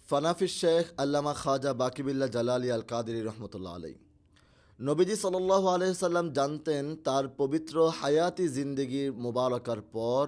ফানাফি শেখ আল্লামা খাজা বাকিবিল্লা জালালি আল কাদেরী রহমতুল্লাহ আলাই। নবীজি সাল্লাল্লাহু আলাইহি সাল্লাম জানতেন তার পবিত্র হায়াতি জিন্দেগির মোবারকার পর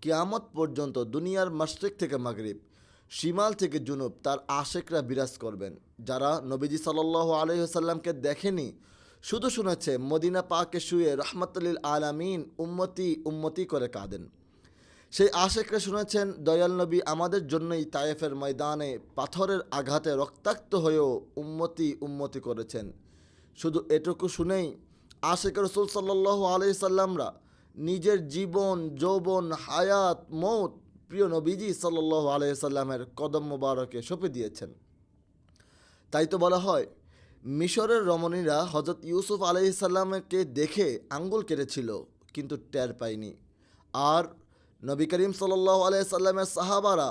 কিয়ামত পর্যন্ত দুনিয়ার মাশরিক থেকে মাগরিব, শিমাল থেকে জুনুব তার আশেকরা বিরাজ করবেন, যারা নবীজি সাল্লাল্লাহু আলাইহি সাল্লামকে দেখেনি, শুধু শুনেছে মদিনা পাকে শুয়ে রহমাতুল আলামিন উম্মতি উম্মতি করে কাঁদেন। সেই আশেকরা শুনেছেন দয়াল নবী আমাদের জন্যই তায়েফের ময়দানে পাথরের আঘাতে রক্তাক্ত হয়েও উম্মতি উম্মতি করেছেন। শুধু এটুকু শুনেই আশেক রসুল সাল্লাল্লাহু আলাইহি সাল্লামরা নিজের জীবন, যৌবন, হায়াত, মৌত প্রিয় নবীজি সাল্লাল্লাহু আলাইহি সাল্লামের কদম মোবারকে সঁপে দিয়েছেন। তাই তো বলা হয়, মিশরের রমণীরা হজরত ইউসুফ আলাইহিস সাল্লামকে দেখে আঙ্গুল কেটেছিল কিন্তু টের পায়নি। আর নবী করিম সাল্লাল্লাহু আলাইহি সাল্লামের সাহাবারা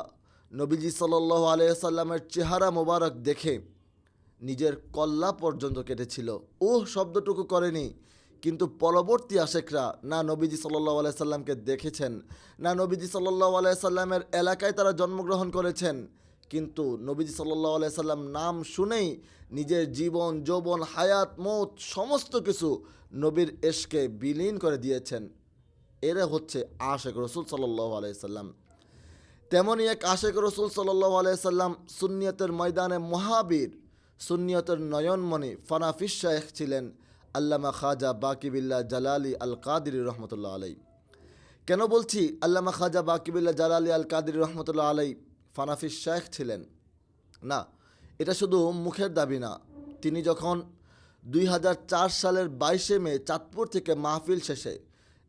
নবীজি সাল্লাল্লাহু আলাইহি সাল্লামের চেহারা মোবারক দেখে নিজের কল্লা পর্যন্ত কেটেছিল, শব্দটুকু করেনি। কিন্তু পরবর্তী আশেকরা না নবীজি সাল্লাল্লাহু আলাইহি সাল্লামকে দেখেছেন, না নবীজি সাল্লাল্লাহু আলাইহি সাল্লামের এলাকায় তারা জন্মগ্রহণ করেছেন, কিন্তু নবীজি সাল্লাল্লাহু আলাইহি সাল্লাম নাম শুনেই নিজের জীবন, যৌবন, হায়াত, মৌত সমস্ত কিছু নবীর ইশকে বিলীন করে দিয়েছেন। এরা হচ্ছে আশেক রসুল সাল্লাল্লাহু আলাইহি সাল্লাম। তেমনই এক আশেক রসুল সাল্লাল্লাহু আলাইহি সাল্লাম সুন্নিয়তের ময়দানে মহাবীর, সুন্নিয়তের নয়নমণি ফানাফি শেখ ছিলেন আল্লামা খাজা বাকিবিল্লা জালালি আল কাদেরী রহমতুল্লাহ আলাই। কেন বলছি আল্লামা খাজা বাকিবিল্লা জালালি আল কাদেরী রহমতুল্লাহ আলাই ফানাফি শেখ ছিলেন? না, এটা শুধু মুখের দাবি না। তিনি যখন 2004 সালের 22 মে চাঁদপুর থেকে মাহফিল শেষে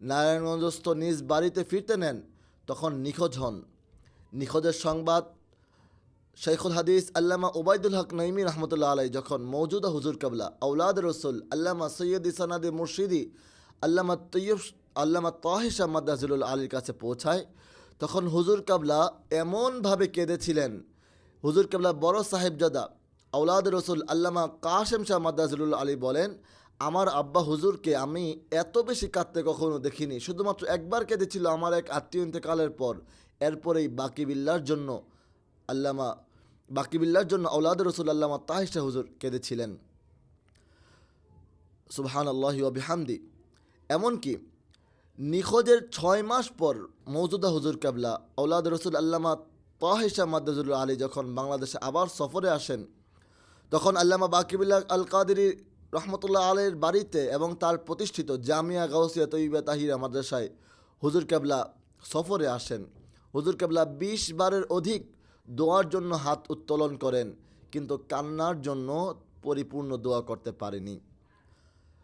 নারায়ণগঞ্জস্থ নিজ বাড়িতে ফিরতে নেন, তখন নিখোঁজ হন। নিখোঁজের সংবাদ শেখুল হাদিস আল্লামা ওবায়দুল হক নঈমী রহমতুল্লাহ আলাই যখন মৌজুদা হুজুর কাবলা আউলাদ রসুল আল্লামা সৈয়দি সানাদে মুর্শিদি আল্লামা তাহিশা মাদ্দাজিলুল আলীর কাছে পৌঁছায়, তখন হুজুর কাবলা এমনভাবে কেঁদেছিলেন। হুজুর কাবলা বড় সাহেবজাদা আউলাদ রসুল আল্লামা কাশেম শাহ মাদ্দাজিলুল আলী বলেন, আমার আব্বা হুজুরকে আমি এত বেশি কাঁদতে কখনো দেখিনি। শুধুমাত্র একবার কেঁদেছিল আমার এক আত্মীয় ইন্তেকালের পর। এরপরেই বাকিবিল্লার জন্য আউলাদ রসুল আল্লামা তাহিশা হুজুর কেঁদেছিলেন। সুবহানাল্লাহি ওয়া বিহামদি। এমনকি নিখোঁজের 6 মাস পর মৌজুদা হুজুর কাবলা আউলাদ রসুল আল্লামা তাহিশা মাদ্দাজিলুল আলী যখন বাংলাদেশে আবার সফরে আসেন, তখন আল্লামা বাকিবিল্লাহ আল কাদেরী রহমতুল্লাহ আলীর বাড়িতে এবং তার প্রতিষ্ঠিত জামিয়া গাউসিয়া তৈয়বা তাহিরা মাদ্রাসায় হুজুর কাবলা সফরে আসেন। হুজুর কাবলা 20 বারের অধিক দোয়ার জন্য হাত উত্তোলন করেন, কিন্তু কান্নার জন্য পরিপূর্ণ দোয়া করতে পারেনি।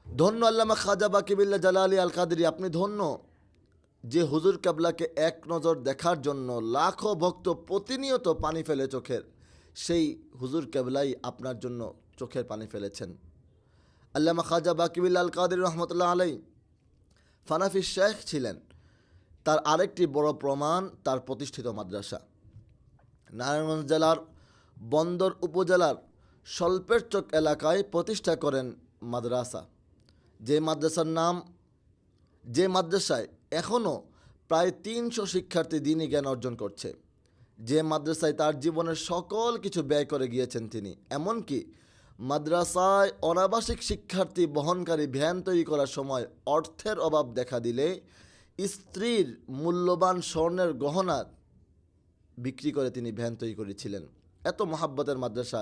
ধন্য আল্লামা খাজা বাকিবিল্লাহ জালালি আল কাদেরী, আপনি ধন্য যে হুজুর কাবলাকে এক নজর দেখার জন্য লাখো ভক্ত প্রতিনিয়ত পানি ফেলে চোখের, সেই হুজুর কাবলাই আপনার জন্য চোখের পানি ফেলেছেন। আল্লামা খাজা বাকিবিল্লাহ আল কাদেরী রহমতুল্লাহ আলাই ফানাফি শেখ ছিলেন। তার আরেকটি বড় প্রমাণ তার প্রতিষ্ঠিত মাদ্রাসা। নারায়ণগঞ্জ জেলার বন্দর উপজেলার স্বল্পের চক এলাকায় প্রতিষ্ঠা করেন মাদ্রাসা, যে মাদ্রাসায় এখনও প্রায় 300 শিক্ষার্থী দ্বীনি জ্ঞান অর্জন করছে, যে মাদ্রাসায় তার জীবনের সকল কিছু ব্যয় করে গিয়েছেন তিনি। এমনকি মাদ্রাসায় অনাবাসিক শিক্ষার্থী বহনকারী ভ্যান তৈরি করার সময় অর্থের অভাব দেখা দিলে স্ত্রীর মূল্যবান স্বর্ণের গহনা বিক্রি করে তিনি ভ্যান তৈরি করেছিলেন। এত মহাব্বতের মাদ্রাসা।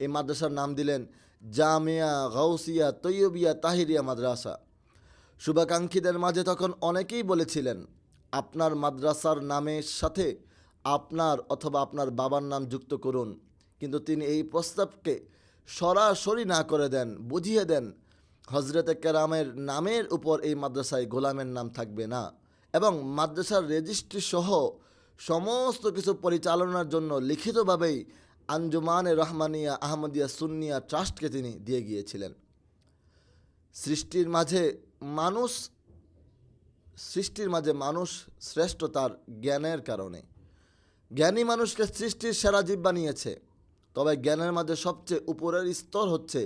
এই মাদ্রাসার নাম দিলেন জামিয়া গাউসিয়া তৈয়বিয়া তাহিরিয়া মাদ্রাসা। শুভাকাঙ্ক্ষীদের মাঝে তখন অনেকেই বলেছিলেন, আপনার মাদ্রাসার নামের সাথে আপনার অথবা আপনার বাবার নাম যুক্ত করুন। কিন্তু তিনি এই প্রস্তাবকে সরাসরি না করে দেন, বুঝিয়ে দেন হজরতে কেরামের নামের উপর এই মাদ্রাসায় গোলামের নাম থাকবে না, এবং মাদ্রাসার রেজিস্ট্রি সহ সমস্ত কিছু পরিচালনার জন্য লিখিতভাবেই আঞ্জুমানে রহমানিয়া আহমদিয়া সুন্নিয়া ট্রাস্টকে তিনি দিয়ে গিয়েছিলেন। সৃষ্টির মাঝে মানুষ শ্রেষ্ঠ তার জ্ঞানের কারণে। জ্ঞানী মানুষকে সৃষ্টির সেরা জীব বানিয়েছে। তবে জ্ঞানের মাঝে সবচেয়ে উপরের স্তর হচ্ছে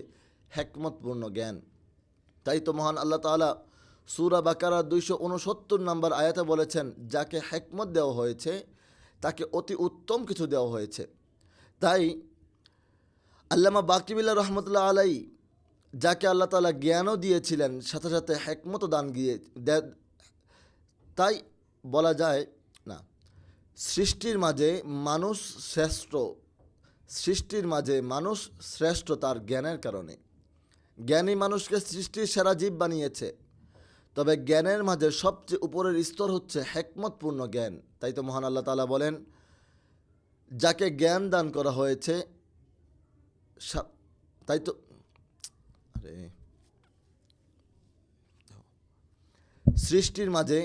হেকমতপূর্ণ জ্ঞান। তাই তো মহান আল্লাহ তাআলা সূরা বাকারা 269 নম্বর আয়াতে বলেছেন, যাকে হেকমত দেওয়া হয়েছে তাকে অতি উত্তম কিছু দেওয়া হয়েছে। তাই আল্লামা বাকিবিল্লাহ রহমতুল্লাহ আলাই, যাকে আল্লাহ তাআলা জ্ঞানও দিয়েছিলেন, সাথে সাথে হেকমতও দান দিয়ে তাই বলা যায় না, সৃষ্টির মাঝে মানুষ শ্রেষ্ঠ, সৃষ্টির মাঝে মানুষ শ্রেষ্ঠ তার জ্ঞানের কারণে। জ্ঞানী মানুষকে সৃষ্টির সেরা জীব বানিয়েছে। তবে জ্ঞানের মাঝে সবচেয়ে উপরের স্তর হচ্ছে হেকমতপূর্ণ জ্ঞান। তাই তো মহান আল্লাহ তাআলা বলেন, যাকে জ্ঞান দান করা হয়েছে, তাই তো সৃষ্টির মাঝে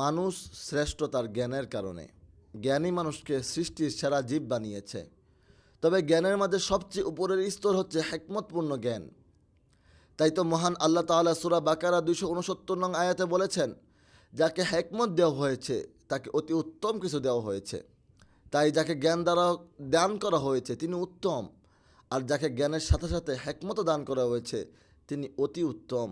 মানুষ শ্রেষ্ঠ তার জ্ঞানের কারণে। জ্ঞানী মানুষকে সৃষ্টির সেরা জীব বানিয়েছে। তবে জ্ঞানের মাঝে সবচেয়ে উপরের স্তর হচ্ছে হেকমতপূর্ণ জ্ঞান। তাই তো মহান আল্লাহ তাআলা সূরা বাকারা 269 নং আয়াতে বলেছেন, যাকে হেকমত দেওয়া হয়েছে তাকে অতি উত্তম কিছু দেওয়া হয়েছে। তাই যাকে জ্ঞান দ্বারা দান করা হয়েছে তিনি উত্তম, আর যাকে জ্ঞানের সাথে সাথে হেকমতও দান করা হয়েছে তিনি অতি উত্তম।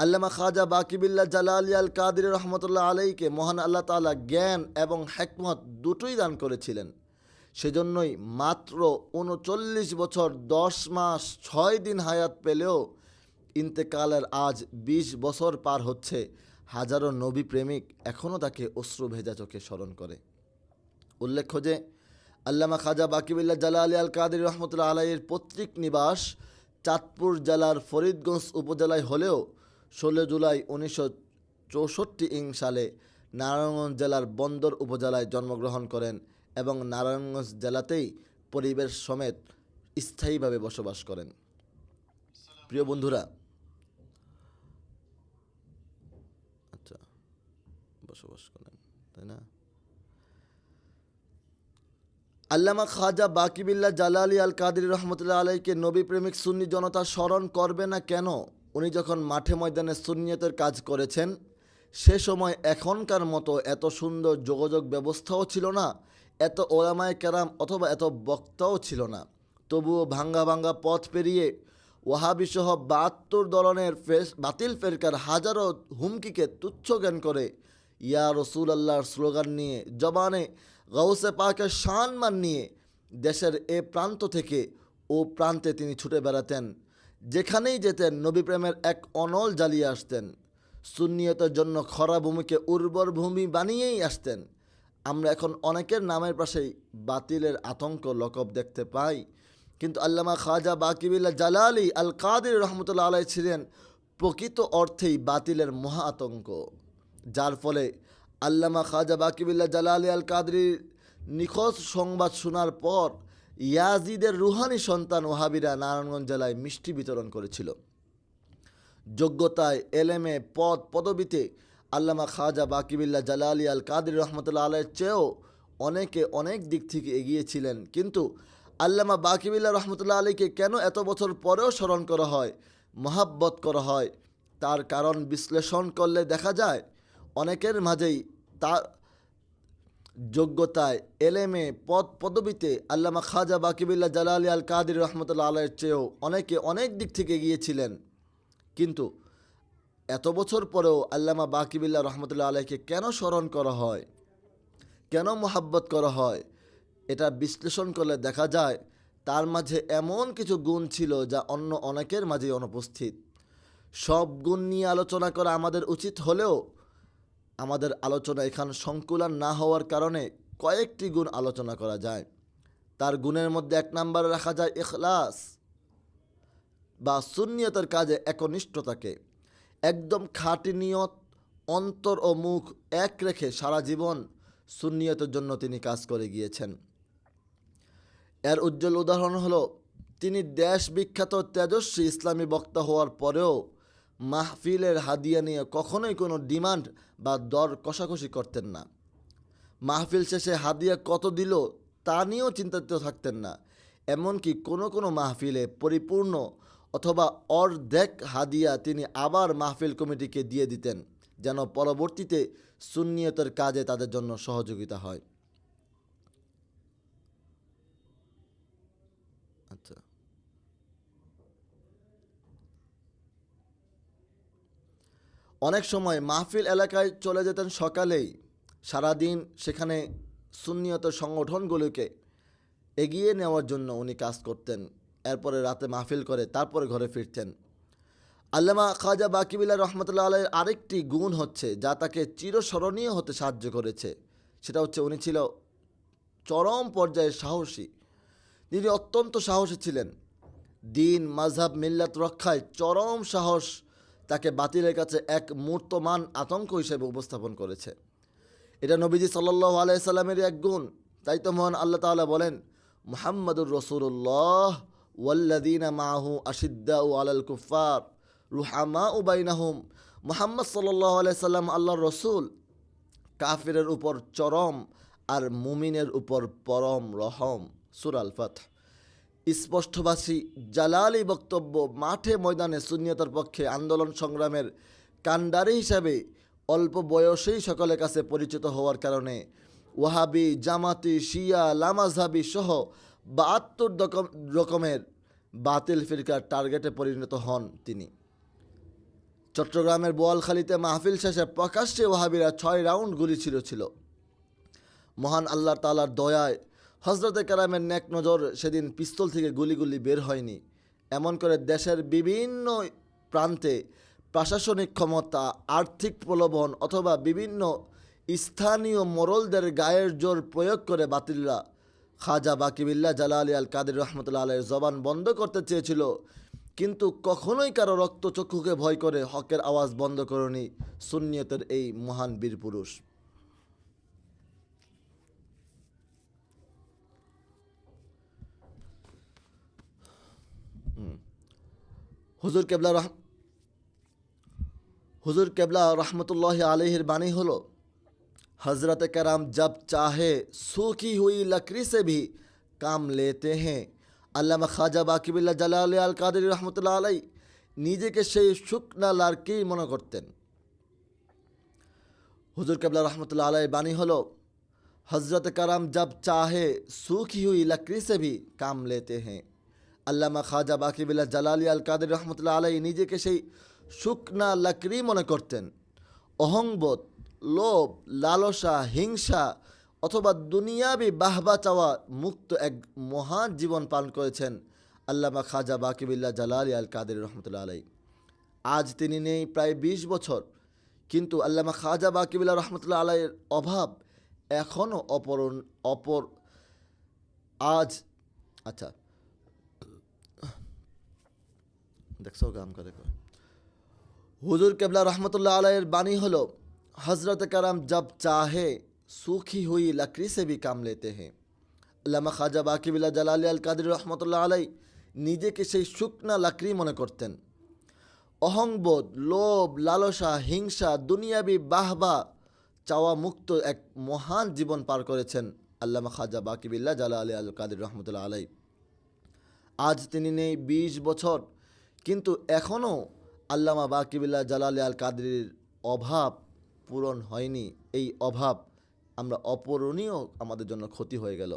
আল্লামা খাজা বাকিবিল্লাহ জালালি আল কাদির রহমতুল্লাহ আলাইকে মহান আল্লাহ তাআলা জ্ঞান এবং হেকমত দুটোই দান করেছিলেন। সেজন্যই মাত্র ৩৯ বছর ১০ মাস ৬ দিন হায়াত পেলেও ইন্তেকালের আজ ২০ বছর পার হচ্ছে, হাজারো নবী প্রেমিক এখনও তাকে অশ্রু ভেজা চোখে স্মরণ করে। উল্লেখ্য যে আল্লামা খাজা বাকিবিল্লাহ জালালি আল কাদির রহমতুল্লাহ আলাইয়ের পৈতৃক নিবাস চাঁদপুর জেলার ফরিদগঞ্জ উপজেলায় হলেও ১৬ জুলাই ১৯৬৪ সালে নারায়ণগঞ্জ জেলার বন্দর উপজেলায় জন্মগ্রহণ করেন এবং নারায়ণগঞ্জ জেলাতেই পরিবেশ সমেত স্থায়ীভাবে বসবাস করেন। প্রিয় বন্ধুরা, আচ্ছা বসবাস করেন তাই না? আল্লামা খাজা বাকিবিল্লাহ জালালি আল কাদির রহমতুল্লাহ আলাইকে নবী প্রেমিক সুন্নি জনতা স্মরণ করবে না কেন? উনি যখন মাঠে ময়দানে সুন্নিয়তের কাজ করেছেন, সে সময় এখনকার মতো এত সুন্দর যোগাযোগ ব্যবস্থাও ছিল না, এত ওলামায়ে কেরাম অথবা এত বক্তাও ছিল না। তবুও ভাঙ্গা ভাঙ্গা পথ পেরিয়ে ওয়াহাবিসহ ৭২ ধরনের বাতিল ফেরকার হাজারো হুমকিকে তুচ্ছ জ্ঞান করে ইয়া রসুল আল্লাহর স্লোগান নিয়ে, জবানে গাউসে পাকের শানমান নিয়ে দেশের এ প্রান্ত থেকে ও প্রান্তে তিনি ছুটে বেড়াতেন। যেখানেই যেতেন নবী প্রেমের এক অনল জ্বালিয়ে আসতেন। সুন্নিয়তের জন্য খরা ভূমিকে উর্বর ভূমি বানিয়েই আসতেন। আমরা এখন অনেকের নামের পাশেই বাতিলের আতঙ্ক লকব দেখতে পাই, কিন্তু আল্লামা খাজা বাকিবিল্লাহ জালালি আল কাদির রহমতুল্লাহ আলাই ছিলেন প্রকৃত অর্থেই বাতিলের মহা আতঙ্ক, যার ফলে আল্লামা খাজা বাকিবিল্লাহ জালালি আল কাদরির নিখোঁজ সংবাদ শোনার পর ইয়াজিদের রুহানি সন্তান ওহাবিরা নারায়ণগঞ্জ জেলায় মিষ্টি বিতরণ করেছিল। যোগ্যতায়, এলেমে, পদ পদবিতে আল্লামা খাজা বাকিবিল্লাহ জালালি আল কাদির রহমতুল্লাহ আলাইয়ের চেয়েও অনেকে অনেক দিক থেকে এগিয়েছিলেন। কিন্তু আল্লামা বাকিবিল্লাহ রহমতুল্লাহ আলাইকে কেন এত বছর পরেও স্মরণ করা হয়, মহাব্বত করা হয়, তার কারণ বিশ্লেষণ করলে দেখা যায় অনেকের মাঝেই তার যোগ্যতায়, এলেমে, পদ পদবিতে আল্লামা খাজা বাকিবিল্লাহ জালালি আল কাদির রহমতুল্লাহ আলাইয়ের চেয়েও অনেকে অনেক দিক থেকে এগিয়েছিলেন। কিন্তু এত বছর পরেও আল্লামা বাকিবিল্লাহ রহমতুল্লাহ আলাইকে কেন স্মরণ করা হয়, কেন মোহাব্বত করা হয়, এটা বিশ্লেষণ করলে দেখা যায় তার মাঝে এমন কিছু গুণ ছিল যা অন্য অনেকের মাঝে অনুপস্থিত। সব গুণ নিয়ে আলোচনা করা আমাদের উচিত হলেও আমাদের আলোচনা এখানে সংকুলান না হওয়ার কারণে কয়েকটি গুণ আলোচনা করা যায়। তার গুণের মধ্যে ১ নম্বরে রাখা যায় ইখলাস বা সুন্নিয়তের কাজে একনিষ্ঠতাকে। একদম খাঁটি নিয়ত, অন্তর ও মুখ এক রেখে সারা জীবন সুন্নিয়তের জন্য তিনি কাজ করে গিয়েছেন। এর উজ্জ্বল উদাহরণ হলো তিনি দেশ বিখ্যাত তেজস্বী ইসলামী বক্তা হওয়ার পরেও মাহফিলের হাদিয়া নিয়ে কখনোই কোনো ডিমান্ড বা দর কষাকষি করতেন না। মাহফিল শেষে হাদিয়া কত দিল তা নিয়েও চিন্তিত থাকতেন না। এমনকি কোনো কোনো মাহফিলে পরিপূর্ণ অথবা অর্ধেক হাদিয়া তিনি আবার মাহফিল কমিটিকে দিয়ে দিতেন, যেন পরবর্তীতে সুন্নিয়তের কাজে তাদের জন্য সহযোগিতা হয়। আচ্ছা, অনেক সময় মাহফিল এলাকায় চলে যেতেন সকালেই, সারাদিন সেখানে সুন্নিয়তের সংগঠনগুলোকে এগিয়ে নেওয়ার জন্য উনি কাজ করতেন। এরপরে রাতে মাহফিল করে তারপরে ঘরে ফিরতেন। আল্লামা খাজা বাকিবিল্লাহ রহমতুল্লাহ আলাইয়ের আরেকটি গুণ হচ্ছে যা তাকে চিরস্মরণীয় হতে সাহায্য করেছে, সেটা হচ্ছে উনি ছিল চরম পর্যায়ের সাহসী। তিনি অত্যন্ত সাহসী ছিলেন। দিন, মাযহাব, মিল্লাত রক্ষায় চরম সাহস তাকে বাতিলের কাছে এক মূর্তমান আতঙ্ক হিসেবে উপস্থাপন করেছে। এটা নবীজি সাল্লাল্লাহু আলাইহি সাল্লামের এক গুণ। তাই তো মহান আল্লাহ তাআলা বলেন, মুহাম্মাদুর রাসূলুল্লাহ ওয়াল্লাযীনা মাআহু আশিদ্দাউ আলাল কুফার রুহামাউ বাইনাহুম। মুহাম্মদ সাল্লাল্লাহু আলাইহি সাল্লাম আল্লাহর রসুল, কাফিরের উপর চরম আর মুমিনের উপর পরম রহম। সূরা আল ফাতহ। স্পষ্টভাষী জালালি বক্তব্য মাঠে ময়দানে সুন্নিয়তের পক্ষে আন্দোলন সংগ্রামের কাণ্ডারি হিসাবে অল্প বয়সেই সকলের কাছে পরিচিত হওয়ার কারণে ওয়াহাবি, জামাতি, শিয়া, লামাজহাবি সহ ৭২ রকমের বাতিল ফিরকার টার্গেটে পরিণত হন তিনি। চট্টগ্রামের বোয়ালখালীতে মাহফিল শেষে প্রকাশ্যে ওয়াহাবিরা ৬ রাউন্ড গুলি ছিল। মহান আল্লাহ তাআলার দয়ায় হজরতে কেরামের নেক নজর সেদিন পিস্তল থেকে গুলি বের হয়নি। এমন করে দেশের বিভিন্ন প্রান্তে প্রশাসনিক ক্ষমতা, আর্থিক প্রলোভন অথবা বিভিন্ন স্থানীয় মোড়লদের গায়ের জোর প্রয়োগ করে বাতিলরা খাজা বাকিবিল্লাহ জালালি আল কাদের রহমতুল্লাহ আলাইহির জবান বন্ধ করতে চেয়েছিল, কিন্তু কখনোই কারো রক্তচক্ষুকে ভয় করে হকের আওয়াজ বন্ধ করেনি সুন্নিয়তের এই মহান বীর পুরুষ। হুজুর কেবলা রহমতুল্লাহ আলাইহির বাণী হলো, हज़रत कराम जब चाहे सूखी हुई लकड़ी से भी काम लेते हैं। আল্লামা খাজা বাকিবিল্লাহ জালালি আল কাদেরী রহমতুল্লাহ আলাই নিজেকে সেই শুকনা লাকড়ি মনে করতেন। হুজুর কেবলা রহমতুল্লাহ আলাই বাণী হলো, हज़रत कराम जब चाहे सूखी हुई लकड़ी से भी काम लेते हैं। আল্লামা খাজা বাকিবিল্লাহ জালালি আল কাদেরী রহমতুল্লাহ আলাই নিজেকে সেই শুকনা লাকড়ি মনে করতেন। অহংবোধ, লোভ, লালসা, হিংসা অথবা দুনিয়াবি বাহবা চাওয়া মুক্ত এক মহান জীবন পালন করেছেন আল্লামা খাজা বাকিবিল্লাহ জালালি আল কাদেরী রহমতুল্লাহ আলাই। আজ তিনি নেই প্রায় ২০ বছর, কিন্তু আল্লামা খাজা বাকিবিল্লাহ রহমতুল্লাহ আলাইয়ের অভাব এখনও দেখছো কাম করে। হুজুর কেবলা রহমতুল্লাহ আলাইয়ের বাণী হলো, हज़रत कराम जब चाहे सूखी हुई लकड़ी से भी काम लेते हैं। আল্লামা খাজা বাকিবিল্লাহ জালালি আল কাদেরী রহমতুল্লাহ আলাই নিজেকে সেই শুকনা লাকড়ি মনে করতেন। অহংবোধ, লোভ, লালসা, হিংসা, দুনিয়াবি বাহবা চাওয়া মুক্ত এক মহান জীবন পার করেছেন আল্লামা খাজা বাকিবিল্লাহ জালালি আল কাদেরী রহমতুল্লাহ আলাই। আজ তিনি নেই ২০ বছর, কিন্তু এখনও আল্লামা বাকিবিল্লাহ জালালি আল কাদেরীর অভাব পূরণ হয়নি। এই অভাব আমরা অপূরণীয় আমাদের জন্য ক্ষতি হয়ে গেল।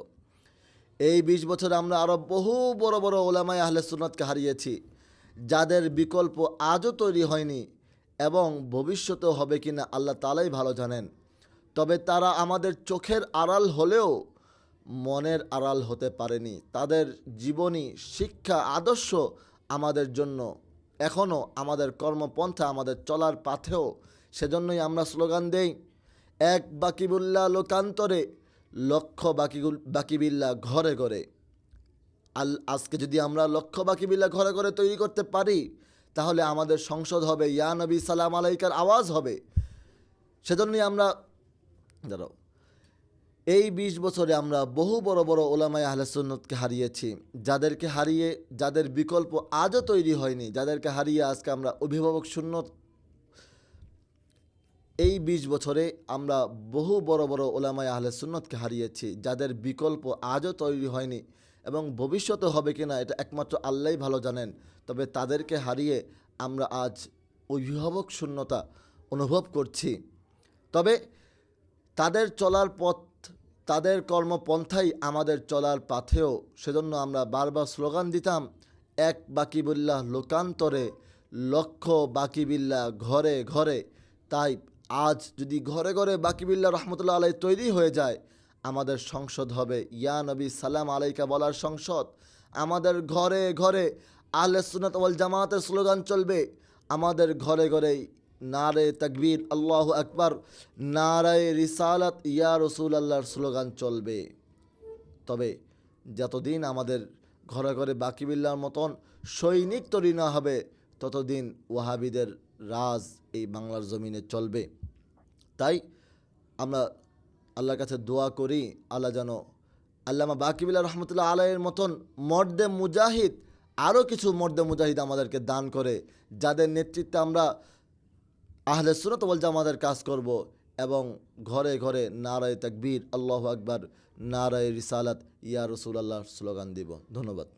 এই ২০ বছরে আমরা আরও বহু বড় বড় ওলামায়ে আহলে সুন্নাতকে হারিয়েছি, যাদের বিকল্প আজও তৈরি হয়নি এবং ভবিষ্যতেও হবে কিনা আল্লাহ তাআলাই ভালো জানেন। তবে তারা আমাদের চোখের আড়াল হলেও মনের আড়াল হতে পারেনি। তাদের জীবনী, শিক্ষা, আদর্শ আমাদের জন্য এখনও আমাদের কর্মপন্থা, আমাদের চলার পথেও। সেজন্যই আমরা স্লোগান দেই, এক বাকিবুল্লাহ লোকান্তরে, লক্ষ বাকিবিল্লাহ ঘরে ঘরে। আজকে যদি আমরা লক্ষ বাকিবিল্লাহ ঘরে ঘরে তৈরি করতে পারি, তাহলে আমাদের সংসদ হবে ইয়া নবী সালাম আলাইকার আওয়াজ হবে। সেজন্যই আমরা এই ২০ বছরে আমরা বহু বড় বড় ওলামায়ে আহলে সুন্নাতকে হারিয়েছি, যাদের বিকল্প আজও তৈরি হয়নি, যাদেরকে হারিয়ে আজকে আমরা অভিভাবক শূন্য। এই ২০ বছরে আমরা বহু বড় বড় ওলামায়ে আহলে সুন্নাতকে হারিয়েছি, যাদের বিকল্প আজও তৈরি হয়নি এবং ভবিষ্যতে হবে কিনা এটা একমাত্র আল্লাহই ভালো জানেন। তবে তাদেরকে হারিয়ে আমরা আজ অভিভাবক শূন্যতা অনুভব করছি। তবে তাদের চলার পথ, তাদের কর্মপন্থাই আমাদের চলার পথেও। সেজন্য আমরা বারবার স্লোগান দিতাম, এক বাকিবুল্লাহ লোকান্তরে, লক্ষ বাকিবিল্লাহ ঘরে ঘরে। তাই আজ যদি ঘরে ঘরে বাকিবিল্লাহ রহমতুল্লাহ আলাই তৈরি হয়ে যায়, আমাদের সংসদ হবে ইয়া নবী সালাম আলাইকা বলার সংসদ। আমাদের ঘরে ঘরে আহলে সুন্নাত ওয়াল জামাতের স্লোগান চলবে। আমাদের ঘরে ঘরে নারে তাকবীর আল্লাহু আকবার, নারায়ে রিসালাত ইয়া রসুল আল্লাহর স্লোগান চলবে। তবে যতদিন আমাদের ঘরে ঘরে বাকিবিল্লার মতন সৈনিক তৈরি না হবে, ততদিন ওয়াহাবিদের রাজ এই বাংলার জমিনে চলবে। তাই আমরা আল্লাহর কাছে দোয়া করি, আল্লাহ যেন আল্লামা বাকিবিল্লাহ রহমতুল্লাহ আলাইয়ের মতন মর্দে মুজাহিদ, আরও কিছু মর্দে মুজাহিদ আমাদেরকে দান করে, যাদের নেতৃত্বে আমরা আহলে সুন্নাত ওয়াল জামাতের কাজ করব এবং ঘরে ঘরে নারায়ে তাকবীর আল্লাহু আকবার, নারায়ে রিসালাত ইয়া রাসূলুল্লাহর স্লোগান দিব। ধন্যবাদ।